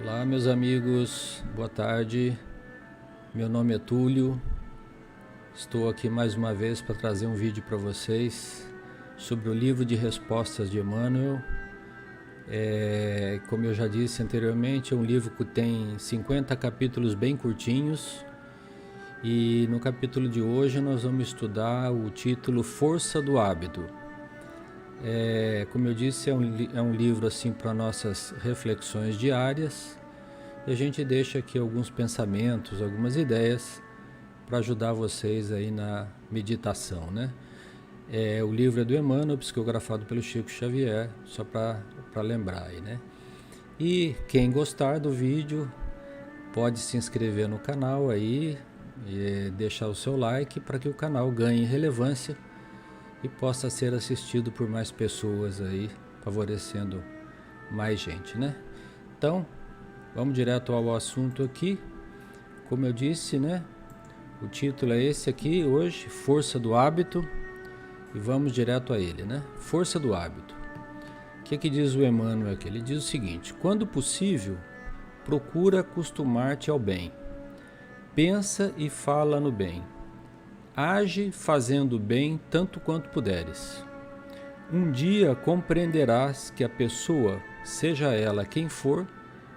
Olá, meus amigos, boa tarde. Meu nome é Túlio. Estou aqui mais uma vez para trazer um vídeo para vocês sobre o livro de respostas de Emmanuel. Como eu já disse anteriormente, é um livro que tem 50 capítulos bem curtinhos. E no capítulo de hoje nós vamos estudar o título Força do Hábito. Como eu disse, é um livro assim para nossas reflexões diárias, e a gente deixa aqui alguns pensamentos, algumas ideias para ajudar vocês aí na meditação, né? O livro é do Emmanuel, psicografado pelo Chico Xavier, só para lembrar aí, né? E quem gostar do vídeo pode se inscrever no canal aí e deixar o seu like para que o canal ganhe relevância e possa ser assistido por mais pessoas aí, favorecendo mais gente, né? Então, vamos direto ao assunto aqui. Como eu disse, né? O título é esse aqui hoje, Força do Hábito, e vamos direto a ele, né? Força do Hábito. O que diz o Emmanuel aqui? Ele diz o seguinte: quando possível, procura acostumar-te ao bem. Pensa e fala no bem. Age fazendo bem tanto quanto puderes. Um dia compreenderás que a pessoa, seja ela quem for,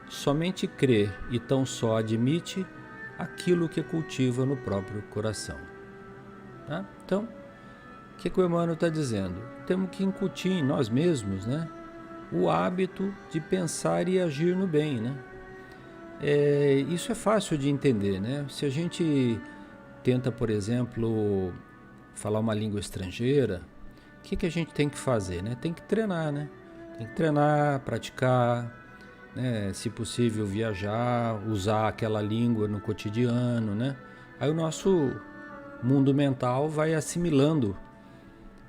somente crê e tão só admite aquilo que cultiva no próprio coração. Tá? Então, o que o Emmanuel está dizendo? Temos que incutir em nós mesmos, né, o hábito de pensar e agir no bem, né? Isso é fácil de entender, né? Se a gente tenta, por exemplo, falar uma língua estrangeira, o que a gente tem que fazer, né? Tem que treinar, né? Tem que treinar, praticar, né? Se possível viajar, usar aquela língua no cotidiano, né? Aí o nosso mundo mental vai assimilando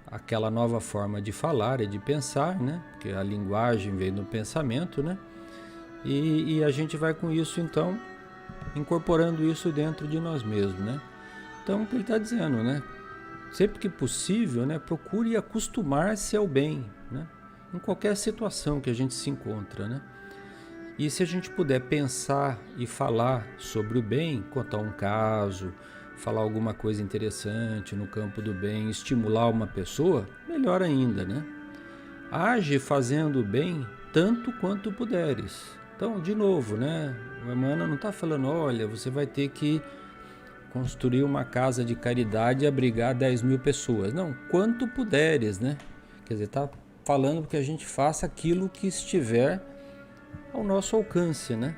aquela nova forma de falar e de pensar, né? Porque a linguagem vem do pensamento, né? E a gente vai com isso, então, incorporando isso dentro de nós mesmos, né? Então, o que ele está dizendo, né? Sempre que possível, né? Procure acostumar-se ao bem, né? Em qualquer situação que a gente se encontra, né? E se a gente puder pensar e falar sobre o bem, contar um caso, falar alguma coisa interessante no campo do bem, estimular uma pessoa, melhor ainda, né? Age fazendo o bem tanto quanto puderes. Então, de novo, né? O Emmanuel não está falando, olha, você vai ter que construir uma casa de caridade e abrigar 10 mil pessoas. Não, quanto puderes, né? Quer dizer, está falando que a gente faça aquilo que estiver ao nosso alcance, né?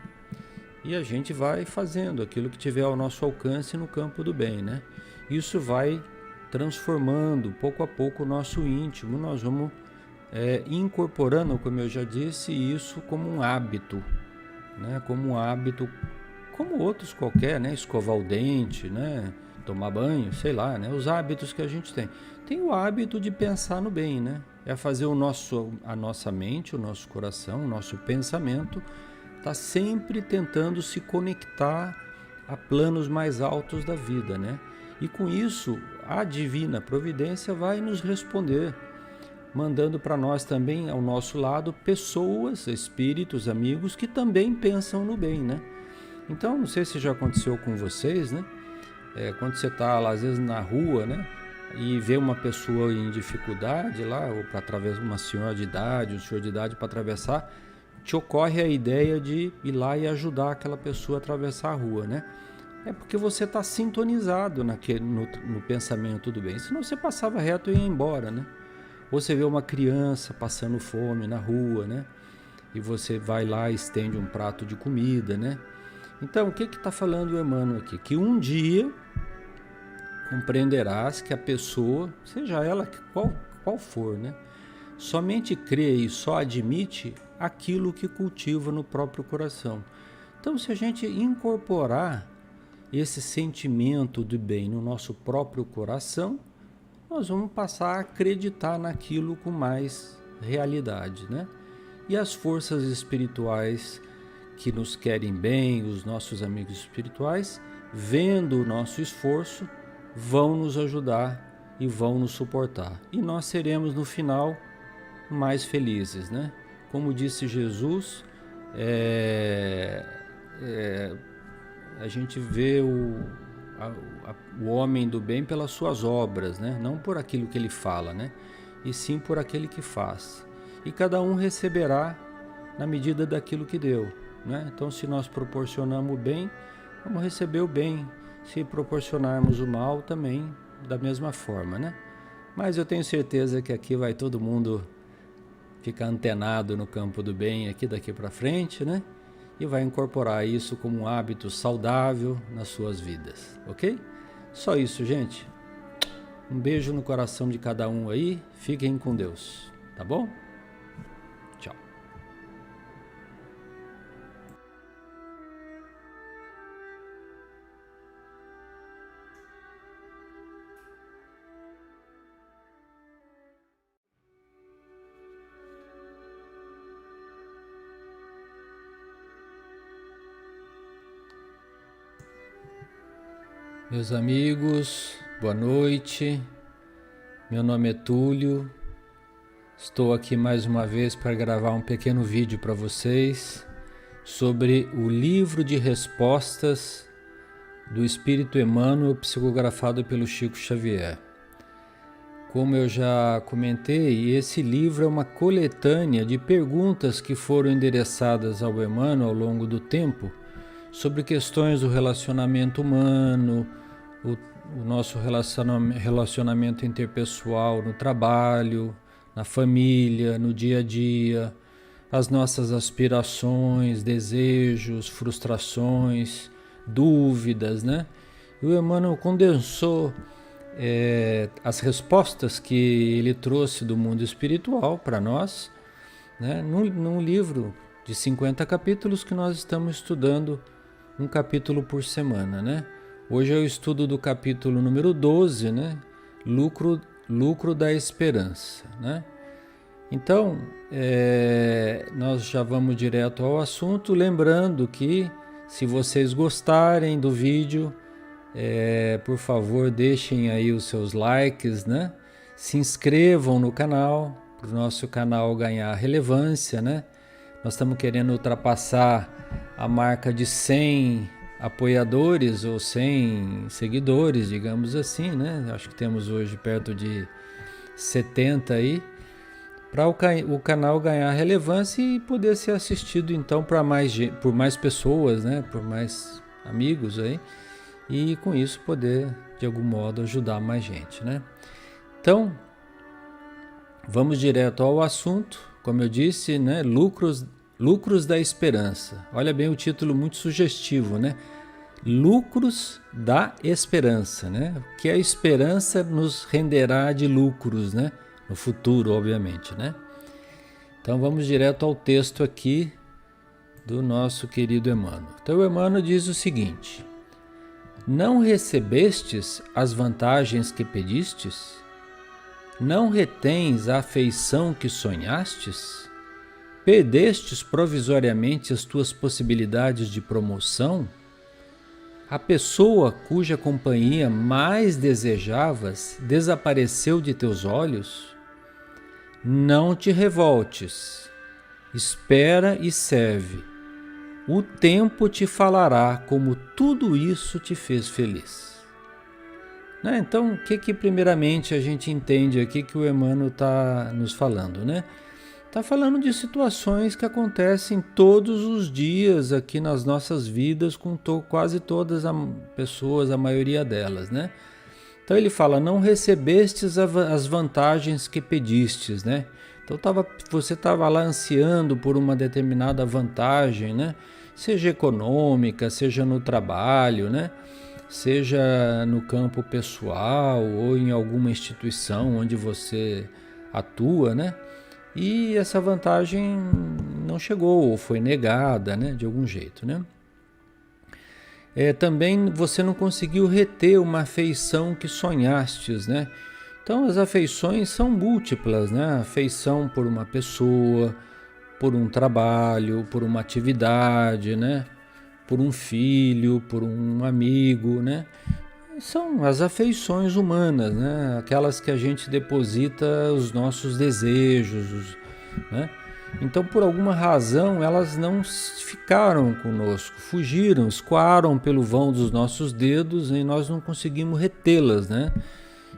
E a gente vai fazendo aquilo que tiver ao nosso alcance no campo do bem, né? Isso vai transformando pouco a pouco o nosso íntimo, nós vamos incorporando, como eu já disse, isso como um hábito, né? Como um hábito, como outros qualquer, né? Escovar o dente, né? Tomar banho, sei lá, né? Os hábitos que a gente tem. Tem o hábito de pensar no bem, né? É fazer a nossa mente, o nosso coração, o nosso pensamento, tá sempre tentando se conectar a planos mais altos da vida, né? E com isso, a divina providência vai nos responder, mandando para nós também, ao nosso lado, pessoas, espíritos, amigos que também pensam no bem, né? Então, não sei se já aconteceu com vocês, né? Quando você está lá, às vezes na rua, né? E vê uma pessoa em dificuldade lá, ou para atravessar, uma senhora de idade, um senhor de idade para atravessar, te ocorre a ideia de ir lá e ajudar aquela pessoa a atravessar a rua, né? É porque você está sintonizado no pensamento do bem, senão você passava reto e ia embora, né? Ou você vê uma criança passando fome na rua, né? E você vai lá e estende um prato de comida, né? Então, o que está falando o Emmanuel aqui? Que um dia compreenderás que a pessoa, seja ela qual for, né? Somente crê e só admite aquilo que cultiva no próprio coração. Então, se a gente incorporar esse sentimento do bem no nosso próprio coração, nós vamos passar a acreditar naquilo com mais realidade, né? E as forças espirituais que nos querem bem, os nossos amigos espirituais, vendo o nosso esforço, vão nos ajudar e vão nos suportar. E nós seremos, no final, mais felizes, né? Como disse Jesus, a gente vê o homem do bem pelas suas obras, né? Não por aquilo que ele fala, né? E sim por aquele que faz. E cada um receberá na medida daquilo que deu, né? Então, se nós proporcionamos o bem, vamos receber o bem. Se proporcionarmos o mal, também da mesma forma, né? Mas eu tenho certeza que aqui vai todo mundo ficar antenado no campo do bem aqui daqui para frente, né? E vai incorporar isso como um hábito saudável nas suas vidas, ok? Só isso, gente. Um beijo no coração de cada um aí. Fiquem com Deus, tá bom? Tchau. Meus amigos, boa noite. Meu nome é Túlio. Estou aqui mais uma vez para gravar um pequeno vídeo para vocês sobre o livro de respostas do Espírito Emmanuel, psicografado pelo Chico Xavier. Como eu já comentei, esse livro é uma coletânea de perguntas que foram endereçadas ao Emmanuel ao longo do tempo sobre questões do relacionamento humano, o nosso relacionamento interpessoal no trabalho, na família, no dia a dia, as nossas aspirações, desejos, frustrações, dúvidas, né? E o Emmanuel condensou as respostas que ele trouxe do mundo espiritual para nós, né? Num livro de 50 capítulos que nós estamos estudando um capítulo por semana, né? Hoje é o estudo do capítulo número 12, né? Lucro da esperança, né? Então, nós já vamos direto ao assunto, lembrando que se vocês gostarem do vídeo, por favor, deixem aí os seus likes, né? Se inscrevam no canal, para o nosso canal ganhar relevância, né? Nós estamos querendo ultrapassar a marca de 100 apoiadores ou 100 seguidores, digamos assim, né? Acho que temos hoje perto de 70 aí, para o canal ganhar relevância e poder ser assistido então por mais pessoas, né? Por mais amigos aí, e com isso poder de algum modo ajudar mais gente, né? Então, vamos direto ao assunto. Como eu disse, né? Lucros da esperança. Olha bem o título, muito sugestivo, né? Lucros da esperança, né? Que a esperança nos renderá de lucros, né? No futuro, obviamente, né? Então vamos direto ao texto aqui do nosso querido Emmanuel. Então o Emmanuel diz o seguinte: não recebestes as vantagens que pedistes? Não retens a afeição que sonhastes? Perdestes provisoriamente as tuas possibilidades de promoção? A pessoa cuja companhia mais desejavas desapareceu de teus olhos? Não te revoltes, espera e serve. O tempo te falará como tudo isso te fez feliz. Né? Então, o que primeiramente a gente entende aqui que o Emmanuel está nos falando, né? Está falando de situações que acontecem todos os dias aqui nas nossas vidas com quase todas as pessoas, a maioria delas, né? Então ele fala, não recebestes as vantagens que pedistes, né? Então você estava lá ansiando por uma determinada vantagem, né? Seja econômica, seja no trabalho, né? Seja no campo pessoal ou em alguma instituição onde você atua, né? E essa vantagem não chegou ou foi negada, né? De algum jeito, né? Também você não conseguiu reter uma afeição que sonhastes, né? Então as afeições são múltiplas, né? Afeição por uma pessoa, por um trabalho, por uma atividade, né? Por um filho, por um amigo, né? São as afeições humanas, né? Aquelas que a gente deposita os nossos desejos, né? Então, por alguma razão, elas não ficaram conosco, fugiram, escoaram pelo vão dos nossos dedos e nós não conseguimos retê-las, né?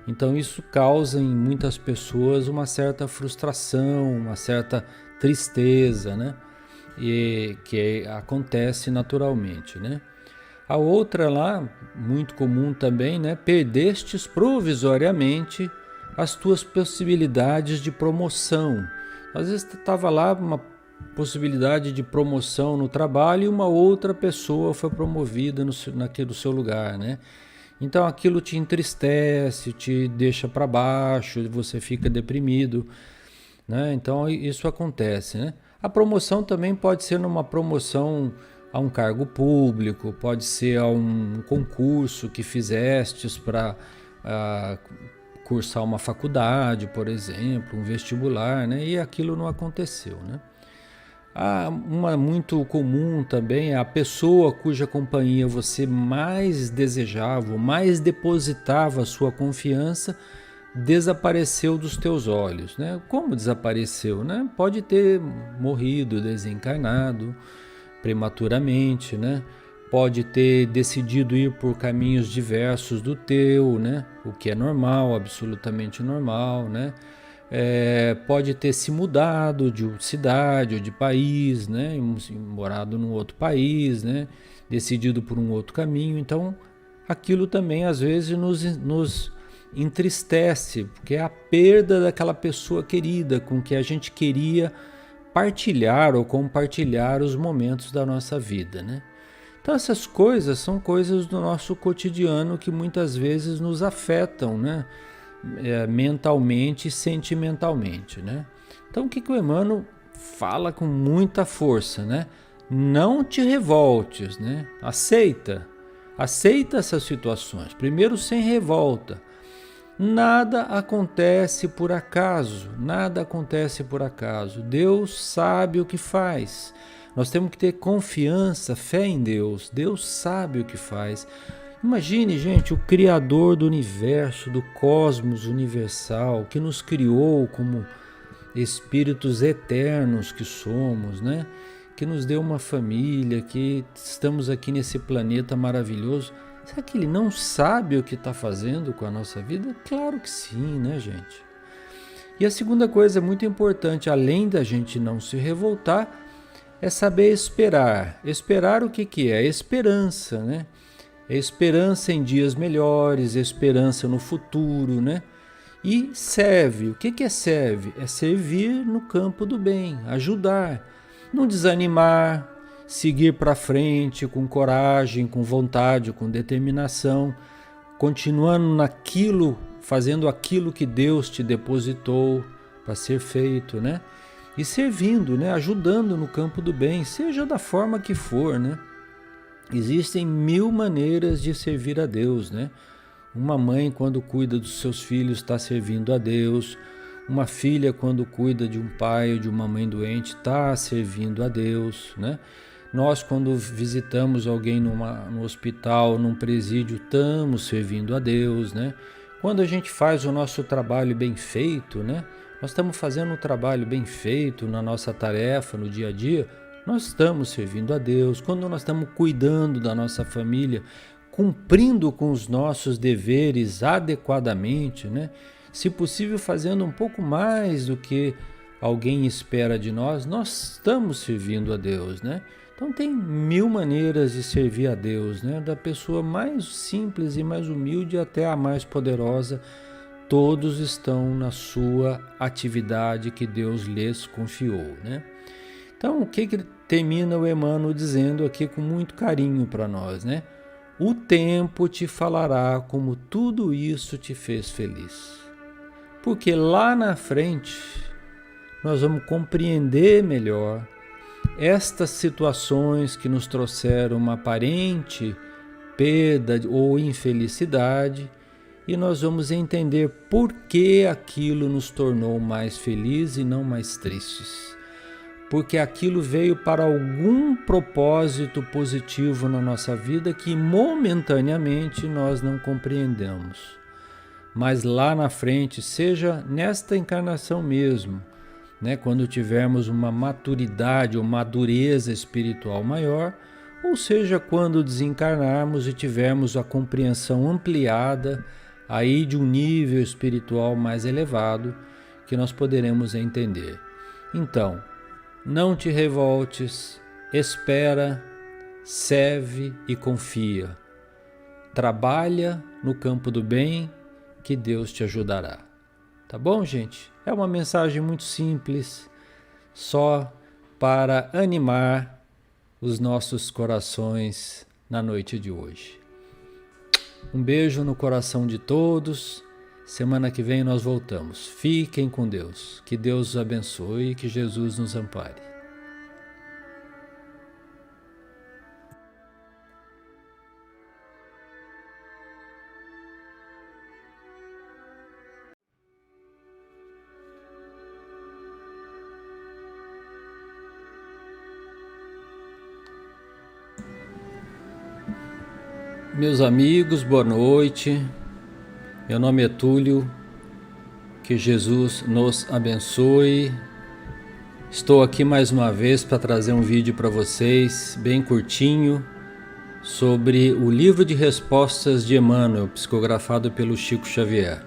Então, isso causa em muitas pessoas uma certa frustração, uma certa tristeza, né? E que acontece naturalmente, né? A outra lá, muito comum também, né? Perdestes provisoriamente as tuas possibilidades de promoção. Às vezes estava lá uma possibilidade de promoção no trabalho e uma outra pessoa foi promovida naquele seu lugar, né? Então aquilo te entristece, te deixa para baixo, você fica deprimido, né? Então isso acontece, né? A promoção também pode ser numa promoção a um cargo público, pode ser a um concurso que fizestes para cursar uma faculdade, por exemplo, um vestibular, né? E aquilo não aconteceu, né? Uma muito comum também é a pessoa cuja companhia você mais desejava, mais depositava a sua confiança, desapareceu dos teus olhos, né? Como desapareceu, né? Pode ter morrido, desencarnado prematuramente, né? Pode ter decidido ir por caminhos diversos do teu, né? O que é normal, absolutamente normal, né? Pode ter se mudado de cidade ou de país, né? Morado num outro país, né? Decidido por um outro caminho. Então, aquilo também às vezes nos entristece, porque é a perda daquela pessoa querida com que a gente queria partilhar ou compartilhar os momentos da nossa vida, né? Então essas coisas são coisas do nosso cotidiano que muitas vezes nos afetam, né? Mentalmente e sentimentalmente, né? Então o que o Emmanuel fala com muita força, né? Não te revoltes, né? Aceita essas situações, primeiro sem revolta. Nada acontece por acaso, nada acontece por acaso. Deus sabe o que faz. Nós temos que ter confiança, fé em Deus. Deus sabe o que faz. Imagine, gente, o Criador do universo, do cosmos universal, que nos criou como espíritos eternos que somos, né? Que nos deu uma família, que estamos aqui nesse planeta maravilhoso. Será que ele não sabe o que está fazendo com a nossa vida? Claro que sim, né, gente? E a segunda coisa muito importante, além da gente não se revoltar, é saber esperar. Esperar o que é? Esperança, né? É esperança em dias melhores, esperança no futuro, né? E serve. O que é serve? É servir no campo do bem, ajudar, não desanimar, seguir para frente com coragem, com vontade, com determinação, continuando naquilo, fazendo aquilo que Deus te depositou para ser feito, né? E servindo, né? Ajudando no campo do bem, seja da forma que for, né? Existem 1000 maneiras de servir a Deus, né? Uma mãe, quando cuida dos seus filhos, está servindo a Deus. Uma filha, quando cuida de um pai ou de uma mãe doente, está servindo a Deus, né? Nós, quando visitamos alguém no hospital, num presídio, estamos servindo a Deus, né? Quando a gente faz o nosso trabalho bem feito, né? Nós estamos fazendo um trabalho bem feito na nossa tarefa, no dia a dia, nós estamos servindo a Deus. Quando nós estamos cuidando da nossa família, cumprindo com os nossos deveres adequadamente, né? Se possível, fazendo um pouco mais do que alguém espera de nós, nós estamos servindo a Deus, né? Então tem 1000 maneiras de servir a Deus, né? Da pessoa mais simples e mais humilde até a mais poderosa, todos estão na sua atividade que Deus lhes confiou, né? Então o que termina o Emmanuel dizendo aqui com muito carinho para nós, né? O tempo te falará como tudo isso te fez feliz. Porque lá na frente nós vamos compreender melhor estas situações que nos trouxeram uma aparente perda ou infelicidade e nós vamos entender por que aquilo nos tornou mais felizes e não mais tristes. Porque aquilo veio para algum propósito positivo na nossa vida que momentaneamente nós não compreendemos. Mas lá na frente, seja nesta encarnação mesmo, né? Quando tivermos uma maturidade ou madureza espiritual maior, ou seja, quando desencarnarmos e tivermos a compreensão ampliada aí de um nível espiritual mais elevado que nós poderemos entender. Então, não te revoltes, espera, serve e confia. Trabalha no campo do bem que Deus te ajudará. Tá bom, gente? É uma mensagem muito simples, só para animar os nossos corações na noite de hoje. Um beijo no coração de todos. Semana que vem nós voltamos. Fiquem com Deus. Que Deus os abençoe e que Jesus nos ampare. Meus amigos, boa noite. Meu nome é Túlio. Que Jesus nos abençoe. Estou aqui mais uma vez para trazer um vídeo para vocês, bem curtinho, sobre o livro de respostas de Emmanuel, psicografado pelo Chico Xavier.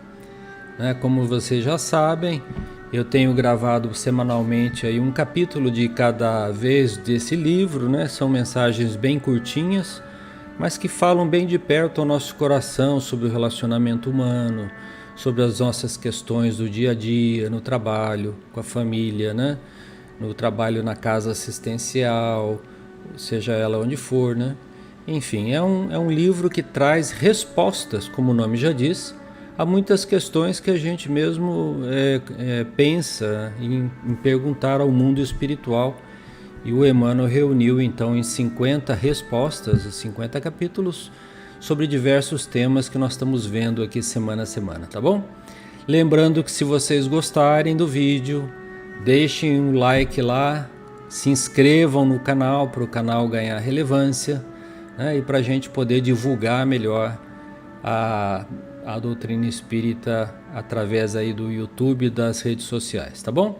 Como vocês já sabem, eu tenho gravado semanalmente aí um capítulo de cada vez desse livro, São mensagens bem curtinhas, mas que falam bem de perto ao nosso coração sobre o relacionamento humano, sobre as nossas questões do dia a dia, no trabalho, com a família, no trabalho na casa assistencial, seja ela onde for, Enfim, é um livro que traz respostas, como o nome já diz, a muitas questões que a gente mesmo pensa em perguntar ao mundo espiritual. E o Emmanuel reuniu então em 50 respostas, 50 capítulos, sobre diversos temas que nós estamos vendo aqui semana a semana, tá bom? Lembrando que se vocês gostarem do vídeo, deixem um like lá, se inscrevam no canal para o canal ganhar relevância, e para a gente poder divulgar melhor a doutrina espírita através aí do YouTube e das redes sociais, tá bom?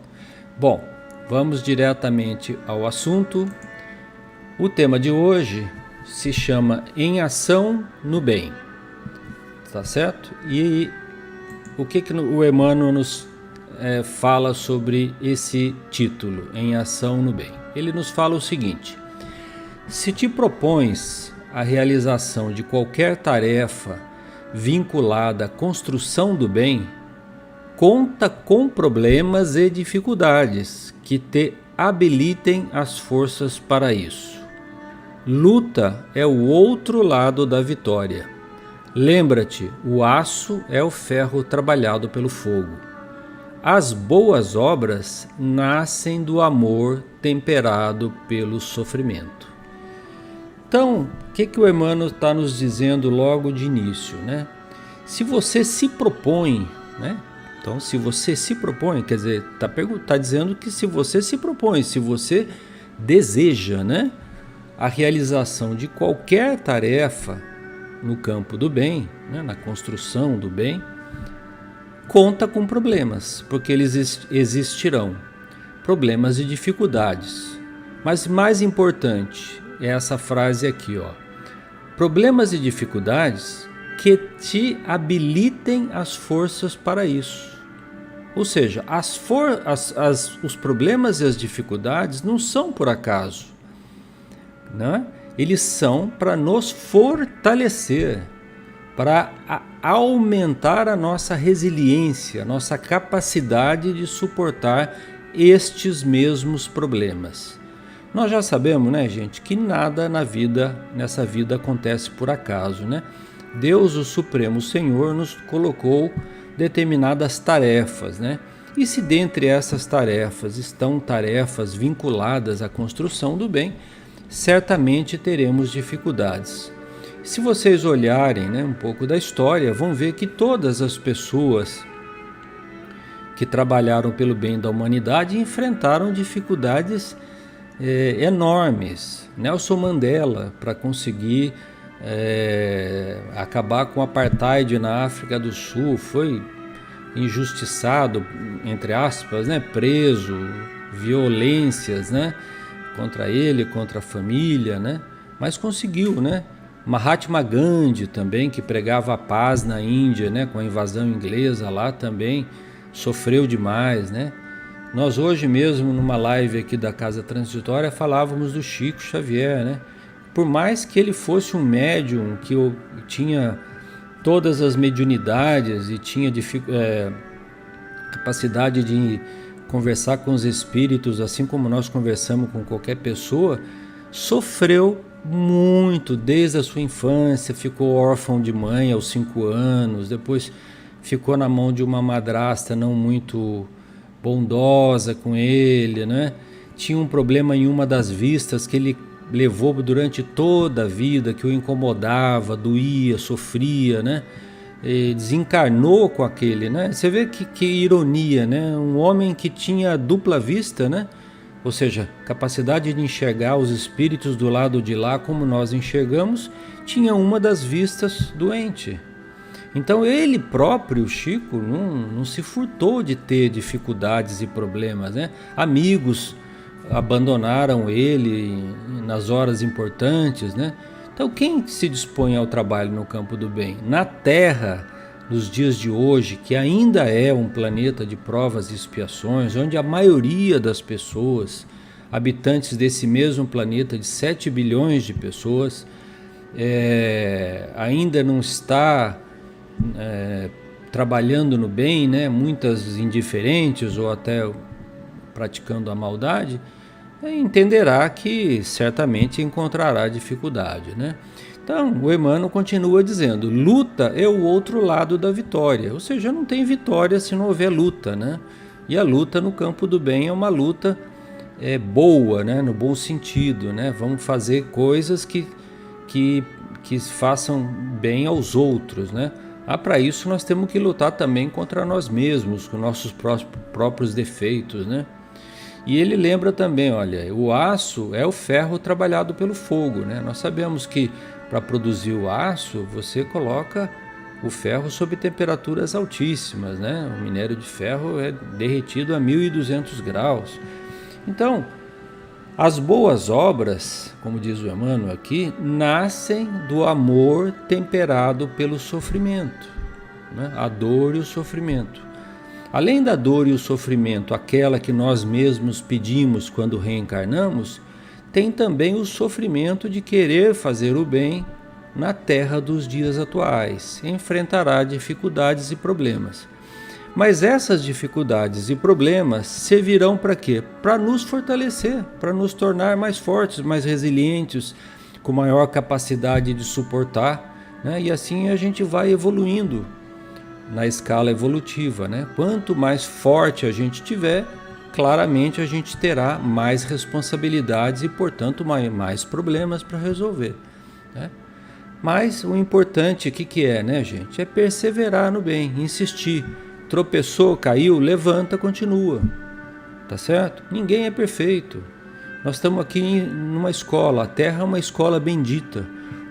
Bom, vamos diretamente ao assunto. O tema de hoje se chama Em Ação no Bem, tá certo? E o que o Emmanuel nos fala sobre esse título, Em Ação no Bem? Ele nos fala o seguinte: se te propões a realização de qualquer tarefa vinculada à construção do bem, conta com problemas e dificuldades que te habilitem as forças para isso. Luta é o outro lado da vitória. Lembra-te, o aço é o ferro trabalhado pelo fogo. As boas obras nascem do amor temperado pelo sofrimento. Então, o que o Emmanuel está nos dizendo logo de início, Se você se propõe, Então, se você se propõe, quer dizer, está dizendo que se você se propõe, se você deseja, a realização de qualquer tarefa no campo do bem, na construção do bem, conta com problemas, porque eles existirão, problemas e dificuldades. Mas mais importante é essa frase aqui, problemas e dificuldades que te habilitem as forças para isso. Ou seja, os problemas e as dificuldades não são por acaso, Eles são para nos fortalecer, para aumentar a nossa resiliência, a nossa capacidade de suportar estes mesmos problemas. Nós já sabemos, gente, que nada nessa vida acontece por acaso, Deus, o Supremo Senhor, nos colocou determinadas tarefas, E se dentre essas tarefas estão tarefas vinculadas à construção do bem, certamente teremos dificuldades. Se vocês olharem um pouco da história, vão ver que todas as pessoas que trabalharam pelo bem da humanidade enfrentaram dificuldades enormes. Nelson Mandela, para conseguir acabar com o apartheid na África do Sul, foi injustiçado, entre aspas, né, preso, violências, né, contra ele, contra a família, né, mas conseguiu, né. Mahatma Gandhi também, que pregava a paz na Índia, né, com a invasão inglesa lá também, sofreu demais, né. Nós hoje mesmo, numa live aqui da Casa Transitória, falávamos do Chico Xavier, né. Por mais que ele fosse um médium que tinha todas as mediunidades e tinha capacidade de conversar com os espíritos, assim como nós conversamos com qualquer pessoa, sofreu muito desde a sua infância, ficou órfão de mãe aos 5 anos, depois ficou na mão de uma madrasta não muito bondosa com ele, né? Tinha um problema em uma das vistas que ele levou durante toda a vida, que o incomodava, doía, sofria, né? E desencarnou com aquele, né? Você vê que ironia, né? Um homem que tinha dupla vista, né? Ou seja, capacidade de enxergar os espíritos do lado de lá como nós enxergamos, tinha uma das vistas doente. Então ele próprio, Chico, não se furtou de ter dificuldades e problemas, né? Amigos abandonaram ele nas horas importantes, né? Então quem se dispõe ao trabalho no campo do bem? Na Terra, nos dias de hoje, que ainda é um planeta de provas e expiações, onde a maioria das pessoas, habitantes desse mesmo planeta de 7 bilhões de pessoas, ainda não está trabalhando no bem, né? Muitas indiferentes ou até praticando a maldade, entenderá que certamente encontrará dificuldade, né? Então, o Emmanuel continua dizendo, luta é o outro lado da vitória, ou seja, não tem vitória se não houver luta, né? E a luta no campo do bem é uma luta boa, né? No bom sentido, né? Vamos fazer coisas que façam bem aos outros, né? Para isso nós temos que lutar também contra nós mesmos, com nossos próprios defeitos, né? E ele lembra também, olha, o aço é o ferro trabalhado pelo fogo, né? Nós sabemos que para produzir o aço, você coloca o ferro sob temperaturas altíssimas, né? O minério de ferro é derretido a 1200 graus. Então, as boas obras, como diz o Emmanuel aqui, nascem do amor temperado pelo sofrimento, né? A dor e o sofrimento. Além da dor e o sofrimento, aquela que nós mesmos pedimos quando reencarnamos, tem também o sofrimento de querer fazer o bem na terra dos dias atuais. Enfrentará dificuldades e problemas. Mas essas dificuldades e problemas servirão para quê? Para nos fortalecer, para nos tornar mais fortes, mais resilientes, com maior capacidade de suportar, né? E assim a gente vai evoluindo na escala evolutiva, né? Quanto mais forte a gente tiver, claramente a gente terá mais responsabilidades e, portanto, mais problemas para resolver, né? Mas o importante, o que é, né, gente? É perseverar no bem, insistir. Tropeçou, caiu, levanta, continua. Tá certo? Ninguém é perfeito. Nós estamos aqui numa escola, a Terra é uma escola bendita,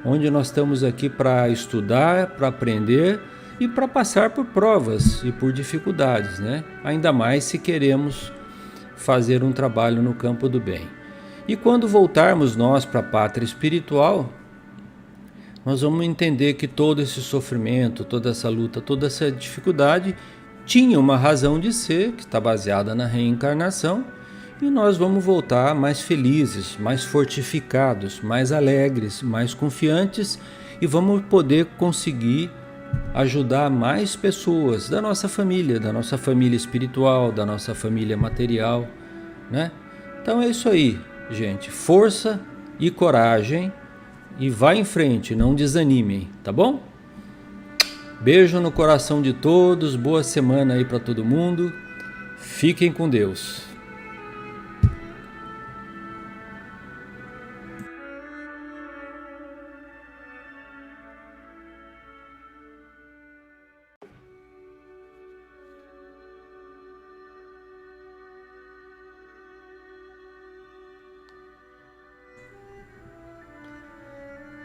onde nós estamos aqui para estudar, para aprender e para passar por provas e por dificuldades, né? Ainda mais se queremos fazer um trabalho no campo do bem. E quando voltarmos nós para a pátria espiritual, nós vamos entender que todo esse sofrimento, toda essa luta, toda essa dificuldade tinha uma razão de ser, que está baseada na reencarnação, e nós vamos voltar mais felizes, mais fortificados, mais alegres, mais confiantes, e vamos poder conseguir ajudar mais pessoas da nossa família espiritual, da nossa família material, né? Então é isso aí, gente. Força e coragem, e vá em frente, não desanimem, tá bom? Beijo no coração de todos, boa semana aí para todo mundo. Fiquem com Deus.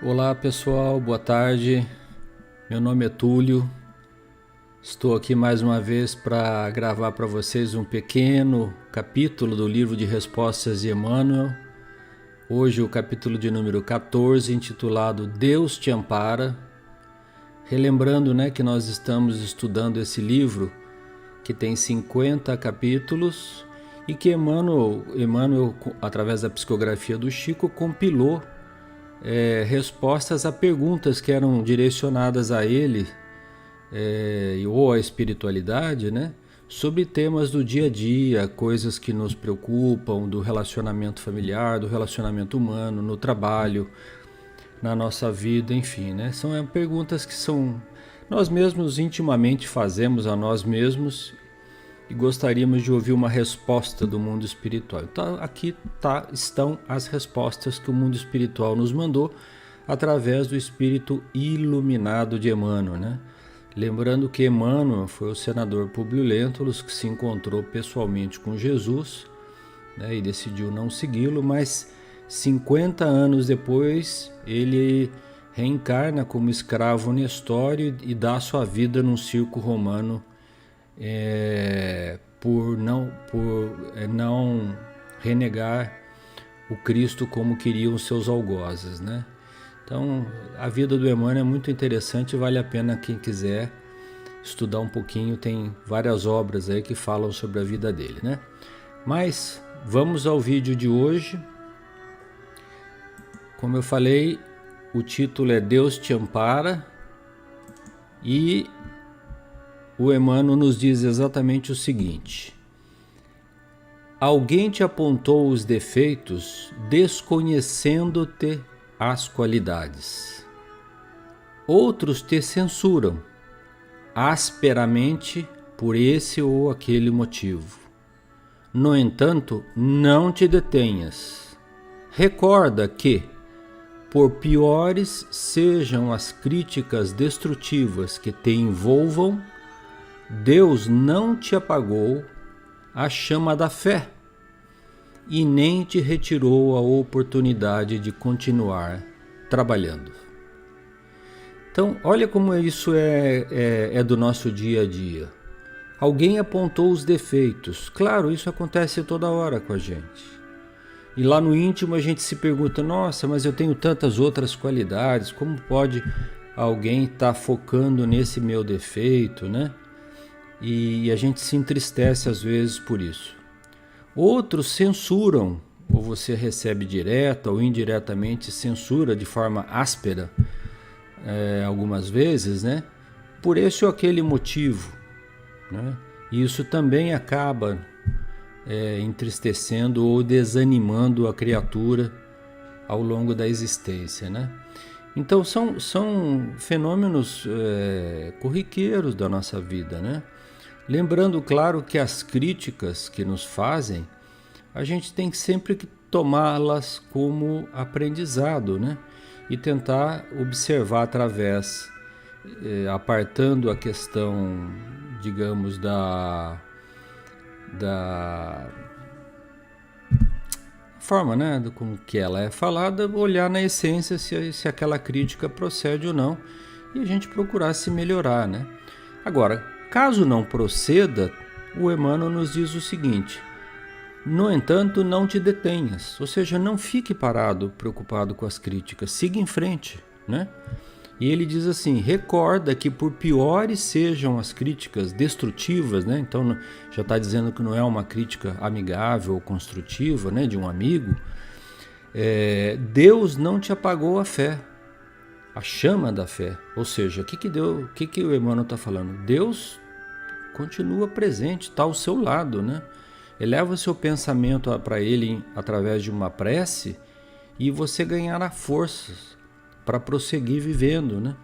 Olá pessoal, boa tarde. Meu nome é Túlio. Estou aqui mais uma vez para gravar para vocês um pequeno capítulo do livro de Respostas de Emmanuel. Hoje o capítulo de número 14, intitulado Deus te ampara. Relembrando, que nós estamos estudando esse livro que tem 50 capítulos e que Emmanuel, através da psicografia do Chico, compilou respostas a perguntas que eram direcionadas a ele ou à espiritualidade, sobre temas do dia a dia, coisas que nos preocupam, do relacionamento familiar, do relacionamento humano, no trabalho, na nossa vida, enfim, São perguntas que nós mesmos intimamente fazemos a nós mesmos e gostaríamos de ouvir uma resposta do mundo espiritual. Então aqui estão as respostas que o mundo espiritual nos mandou através do espírito iluminado de Emmanuel, Lembrando que Emmanuel foi o senador Públio Lentulus que se encontrou pessoalmente com Jesus, e decidiu não segui-lo, mas 50 anos depois ele reencarna como escravo Nestório e dá sua vida num circo romano por não renegar o Cristo como queriam seus algozes, Então, a vida do Emmanuel é muito interessante, vale a pena quem quiser estudar um pouquinho, tem várias obras aí que falam sobre a vida dele, Mas, vamos ao vídeo de hoje. Como eu falei, o título é Deus te ampara e o Emmanuel nos diz exatamente o seguinte: alguém te apontou os defeitos desconhecendo-te as qualidades. Outros te censuram asperamente por esse ou aquele motivo. No entanto, não te detenhas. Recorda que, por piores sejam as críticas destrutivas que te envolvam, Deus não te apagou a chama da fé e nem te retirou a oportunidade de continuar trabalhando. Então, olha como isso é do nosso dia a dia. Alguém apontou os defeitos. Claro, isso acontece toda hora com a gente. E lá no íntimo a gente se pergunta, nossa, mas eu tenho tantas outras qualidades, como pode alguém estar focando nesse meu defeito, E a gente se entristece às vezes por isso. Outros censuram, ou você recebe direta ou indiretamente censura de forma áspera, algumas vezes, por esse ou aquele motivo, E isso também acaba entristecendo ou desanimando a criatura ao longo da existência, Então são fenômenos corriqueiros da nossa vida, Lembrando, claro, que as críticas que nos fazem, a gente tem sempre que tomá-las como aprendizado, E tentar observar através, apartando a questão, digamos, da forma, com que ela é falada, olhar na essência se aquela crítica procede ou não, e a gente procurar se melhorar, Agora, caso não proceda, o Emmanuel nos diz o seguinte: no entanto, não te detenhas, ou seja, não fique parado, preocupado com as críticas, siga em frente, E ele diz assim, recorda que por piores sejam as críticas destrutivas, Então já está dizendo que não é uma crítica amigável ou construtiva, de um amigo, Deus não te apagou a fé, a chama da fé. Ou seja, o que o Emmanuel está falando? Deus continua presente, está ao seu lado, Eleva o seu pensamento para Ele através de uma prece e você ganhará forças para prosseguir vivendo,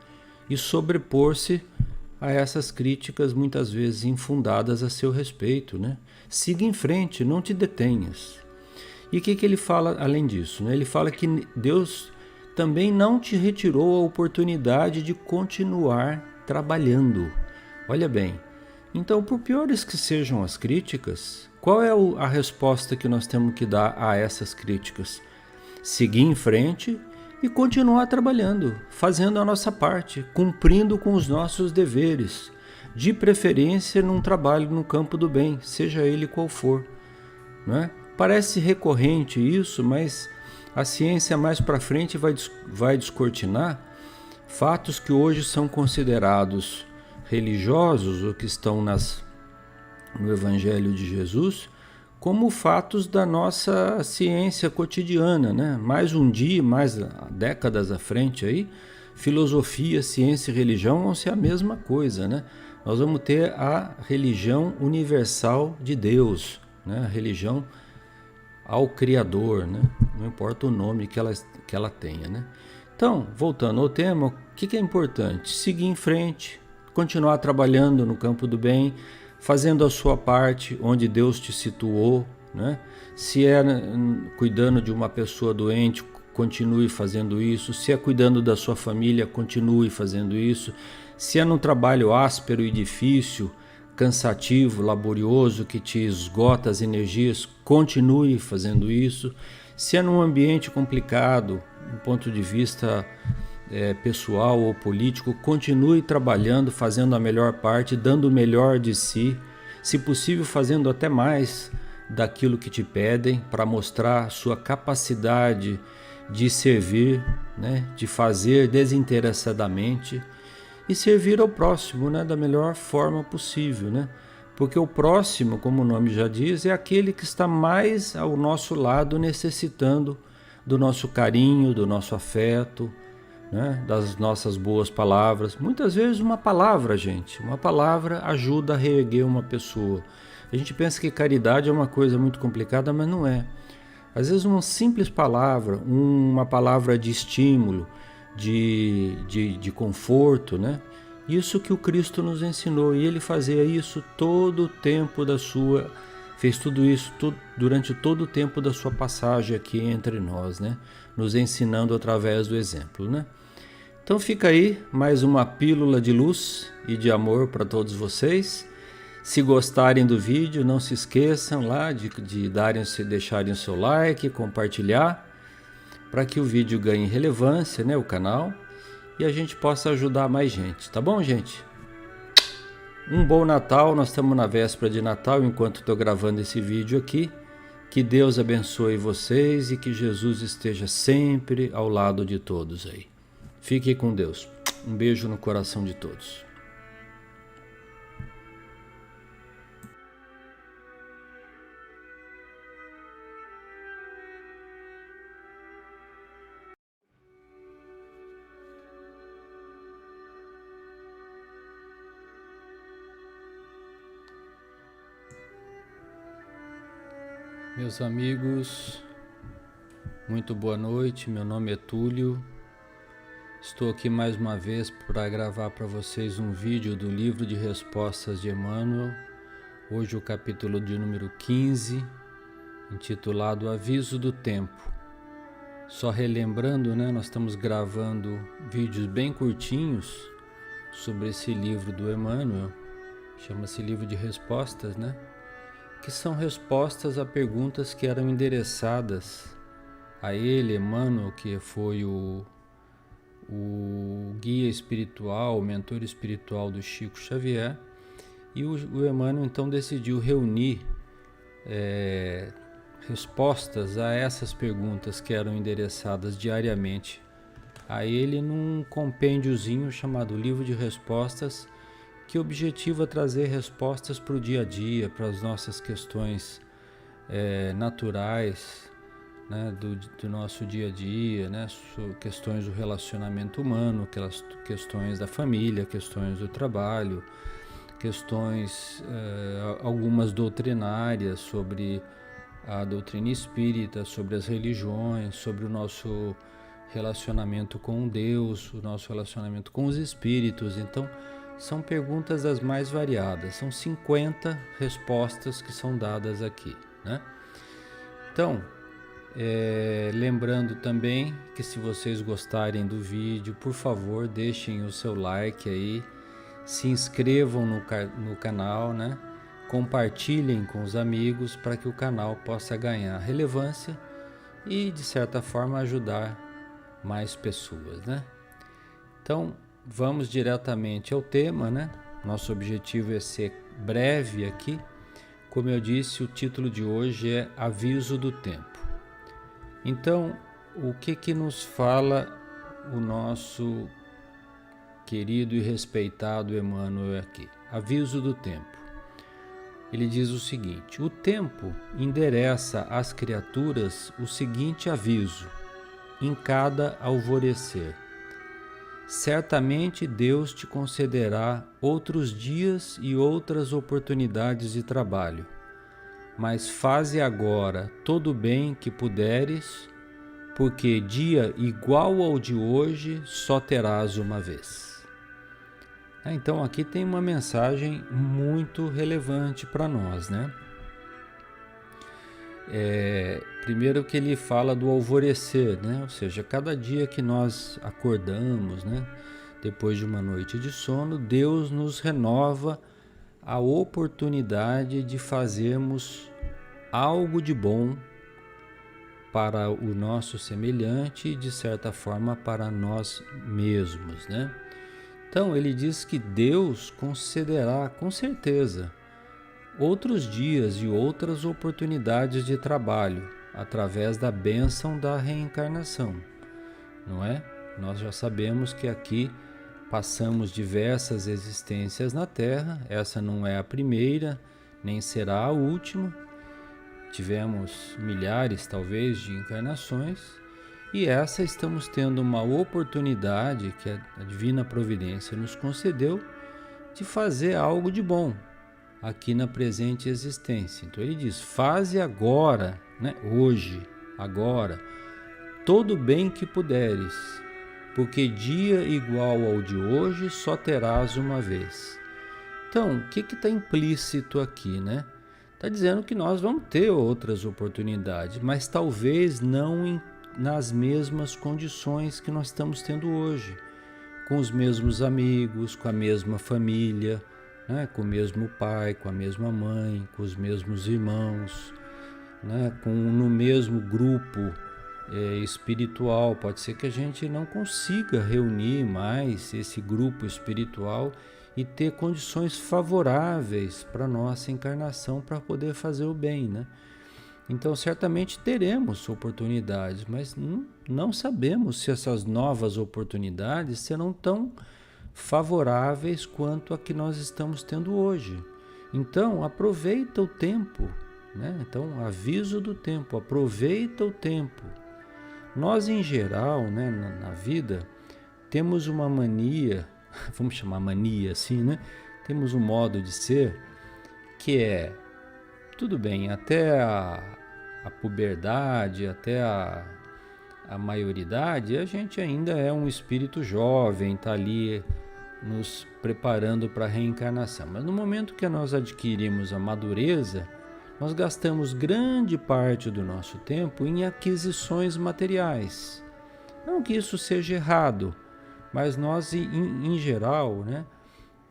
E sobrepor-se a essas críticas muitas vezes infundadas a seu respeito, Siga em frente, não te detenhas. E o que ele fala além disso? Ele fala que Deus também não te retirou a oportunidade de continuar trabalhando. Olha bem, então, por piores que sejam as críticas, qual é a resposta que nós temos que dar a essas críticas? Seguir em frente e continuar trabalhando, fazendo a nossa parte, cumprindo com os nossos deveres, de preferência num trabalho no campo do bem, seja ele qual for, não é? Parece recorrente isso, mas a ciência mais para frente vai descortinar fatos que hoje são considerados religiosos ou que estão no Evangelho de Jesus como fatos da nossa ciência cotidiana, né? Mais um dia, mais décadas à frente aí, filosofia, ciência e religião vão ser a mesma coisa, né? Nós vamos ter a religião universal de Deus, né? A religião ao Criador, né? Não importa o nome que ela tenha, né? Então, voltando ao tema, o que é importante? Seguir em frente, continuar trabalhando no campo do bem, fazendo a sua parte onde Deus te situou, né? Se é cuidando de uma pessoa doente, continue fazendo isso. Se é cuidando da sua família, continue fazendo isso. Se é num trabalho áspero e difícil, cansativo, laborioso, que te esgota as energias, continue fazendo isso. Se é num ambiente complicado, do ponto de vista pessoal ou político, continue trabalhando, fazendo a melhor parte, dando o melhor de si, se possível fazendo até mais daquilo que te pedem, para mostrar sua capacidade de servir, né, de fazer desinteressadamente e servir ao próximo, né, da melhor forma possível, né? Porque o próximo, como o nome já diz, é aquele que está mais ao nosso lado, necessitando do nosso carinho, do nosso afeto, né, das nossas boas palavras. Muitas vezes uma palavra, gente, uma palavra ajuda a reerguer uma pessoa. A gente pensa que caridade é uma coisa muito complicada, mas não é. Às vezes uma simples palavra, uma palavra de estímulo, de conforto, né? Isso que o Cristo nos ensinou, e ele fazia isso todo o tempo fez tudo isso durante todo o tempo da sua passagem aqui entre nós, né? Nos ensinando através do exemplo, né? Então fica aí mais uma pílula de luz e de amor para todos vocês. Se gostarem do vídeo, não se esqueçam lá de deixarem o seu like, compartilhar, para que o vídeo ganhe relevância, né, o canal, e a gente possa ajudar mais gente, tá bom, gente? Um bom Natal, nós estamos na véspera de Natal enquanto estou gravando esse vídeo aqui. Que Deus abençoe vocês e que Jesus esteja sempre ao lado de todos aí. Fiquem com Deus. Um beijo no coração de todos. Meus amigos, muito boa noite, meu nome é Túlio, estou aqui mais uma vez para gravar para vocês um vídeo do livro de respostas de Emmanuel, hoje o capítulo de número 15, intitulado Aviso do Tempo. Só relembrando, né, nós estamos gravando vídeos bem curtinhos sobre esse livro do Emmanuel, chama-se Livro de Respostas, né? Que são respostas a perguntas que eram endereçadas a ele, Emmanuel, que foi o guia espiritual, o mentor espiritual do Chico Xavier, e o Emmanuel então decidiu reunir respostas a essas perguntas que eram endereçadas diariamente a ele num compêndiozinho chamado Livro de Respostas, que objetiva trazer respostas para o dia a dia, para as nossas questões naturais, né, do nosso dia a dia, né, questões do relacionamento humano, aquelas questões da família, questões do trabalho, questões algumas doutrinárias sobre a doutrina espírita, sobre as religiões, sobre o nosso relacionamento com Deus, o nosso relacionamento com os espíritos. Então, são perguntas das mais variadas, são 50 respostas que são dadas aqui, né? Então, lembrando também que se vocês gostarem do vídeo, por favor, deixem o seu like aí, se inscrevam no canal, né? Compartilhem com os amigos para que o canal possa ganhar relevância e, de certa forma, ajudar mais pessoas, né? Então, vamos diretamente ao tema, né? Nosso objetivo é ser breve aqui. Como eu disse, o título de hoje é Aviso do Tempo. Então, o que nos fala o nosso querido e respeitado Emmanuel aqui? Aviso do Tempo. Ele diz o seguinte: o tempo endereça às criaturas o seguinte aviso em cada alvorecer: certamente Deus te concederá outros dias e outras oportunidades de trabalho, mas faze agora todo o bem que puderes, porque dia igual ao de hoje só terás uma vez. Então aqui tem uma mensagem muito relevante para nós, né? Primeiro que ele fala do alvorecer, né? Ou seja, cada dia que nós acordamos, né? Depois de uma noite de sono, Deus nos renova a oportunidade de fazermos algo de bom para o nosso semelhante e, de certa forma, para nós mesmos, né? Então, ele diz que Deus concederá, com certeza, outros dias e outras oportunidades de trabalho através da bênção da reencarnação, não é? Nós já sabemos que aqui passamos diversas existências na Terra, essa não é a primeira, nem será a última. Tivemos milhares, talvez, de encarnações, e essa estamos tendo uma oportunidade que a Divina Providência nos concedeu de fazer algo de bom aqui na presente existência. Então ele diz: faze agora, né? Hoje, agora, todo o bem que puderes, porque dia igual ao de hoje só terás uma vez. Então, o que está implícito aqui, né? Está dizendo que nós vamos ter outras oportunidades, mas talvez não nas mesmas condições que nós estamos tendo hoje, com os mesmos amigos, com a mesma família, né? Com o mesmo pai, com a mesma mãe, com os mesmos irmãos, né? No mesmo grupo espiritual. Pode ser que a gente não consiga reunir mais esse grupo espiritual e ter condições favoráveis para a nossa encarnação para poder fazer o bem, né? Então, certamente teremos oportunidades, mas não sabemos se essas novas oportunidades serão tão favoráveis quanto a que nós estamos tendo hoje. Então, aproveita o tempo, né? Então, aviso do tempo, aproveita o tempo. Nós, em geral, né, na vida, temos uma mania, vamos chamar mania assim, né? Temos um modo de ser que é, tudo bem, até a puberdade, até a maioridade, a gente ainda é um espírito jovem, está ali nos preparando para a reencarnação. Mas no momento que nós adquirimos a madureza, nós gastamos grande parte do nosso tempo em aquisições materiais. Não que isso seja errado, mas nós, em geral, né?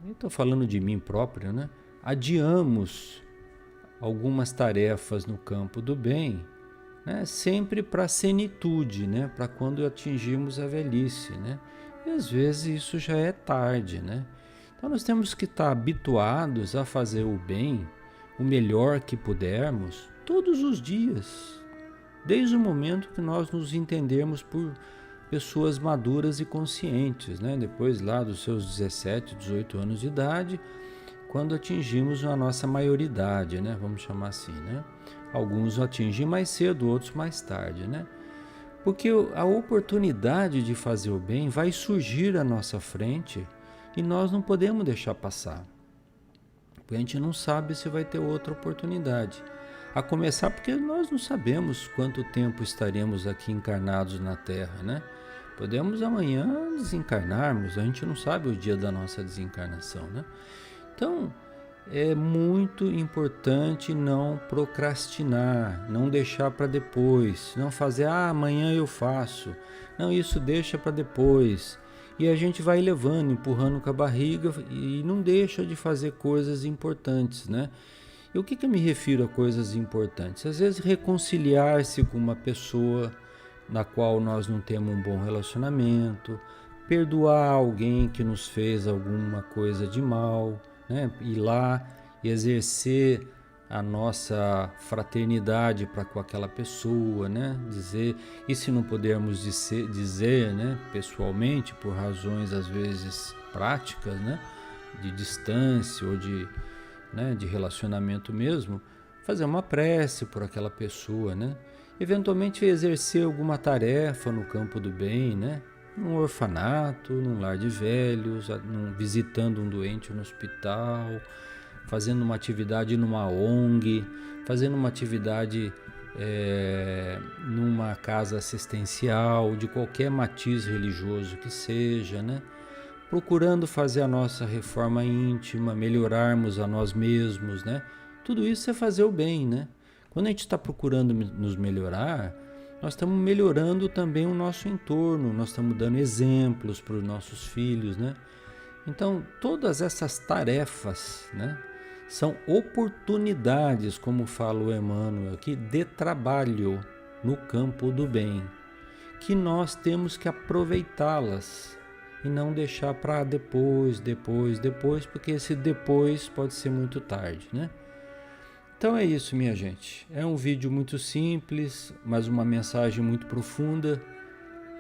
Eu estou falando de mim próprio, né? Adiamos algumas tarefas no campo do bem, né? Sempre para a senitude, né? Para quando atingirmos a velhice, né? E às vezes isso já é tarde, né? Então nós temos que estar habituados a fazer o bem, o melhor que pudermos, todos os dias, desde o momento que nós nos entendermos por pessoas maduras e conscientes, né? Depois lá dos seus 17, 18 anos de idade, quando atingimos a nossa maioridade, né? Vamos chamar assim, né? Alguns atingem mais cedo, outros mais tarde, né? Porque a oportunidade de fazer o bem vai surgir à nossa frente e nós não podemos deixar passar. Porque a gente não sabe se vai ter outra oportunidade. A começar porque nós não sabemos quanto tempo estaremos aqui encarnados na Terra, né? Podemos amanhã desencarnarmos, a gente não sabe o dia da nossa desencarnação, né? Então, é muito importante não procrastinar, não deixar para depois, não fazer, amanhã eu faço, não, isso deixa para depois. E a gente vai levando, empurrando com a barriga e não deixa de fazer coisas importantes, né? E o que eu me refiro a coisas importantes? Às vezes reconciliar-se com uma pessoa na qual nós não temos um bom relacionamento, perdoar alguém que nos fez alguma coisa de mal, né? Ir lá e exercer a nossa fraternidade para com aquela pessoa, né? Dizer, e se não pudermos dizer, né, pessoalmente, por razões às vezes práticas, né, de distância ou de relacionamento mesmo, fazer uma prece por aquela pessoa, né? Eventualmente exercer alguma tarefa no campo do bem, né? Num orfanato, num lar de velhos, visitando um doente no hospital, fazendo uma atividade numa ONG, fazendo uma atividade numa casa assistencial, de qualquer matiz religioso que seja, né? Procurando fazer a nossa reforma íntima, melhorarmos a nós mesmos, né? Tudo isso é fazer o bem, né? Quando a gente está procurando nos melhorar, nós estamos melhorando também o nosso entorno, nós estamos dando exemplos para os nossos filhos, né? Então, todas essas tarefas, né, são oportunidades, como fala o Emmanuel aqui, de trabalho no campo do bem, que nós temos que aproveitá-las e não deixar para depois, porque esse depois pode ser muito tarde, né? Então é isso, minha gente. É um vídeo muito simples, mas uma mensagem muito profunda.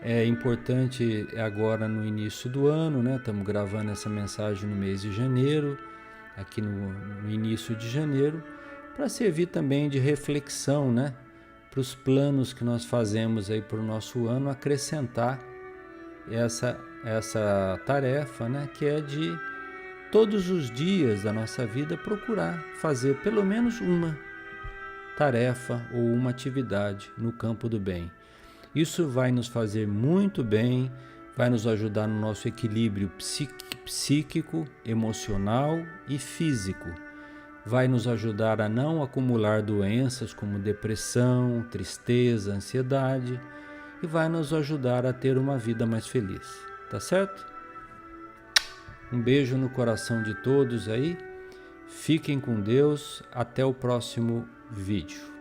É importante agora no início do ano, né? Estamos gravando essa mensagem no mês de janeiro, aqui no início de janeiro, para servir também de reflexão, né? Para os planos que nós fazemos aí para o nosso ano, acrescentar essa tarefa, né? Que é de todos os dias da nossa vida procurar fazer pelo menos uma tarefa ou uma atividade no campo do bem. Isso vai nos fazer muito bem, vai nos ajudar no nosso equilíbrio psíquico, emocional e físico. Vai nos ajudar a não acumular doenças como depressão, tristeza, ansiedade e vai nos ajudar a ter uma vida mais feliz. Tá certo? Um beijo no coração de todos aí. Fiquem com Deus. Até o próximo vídeo.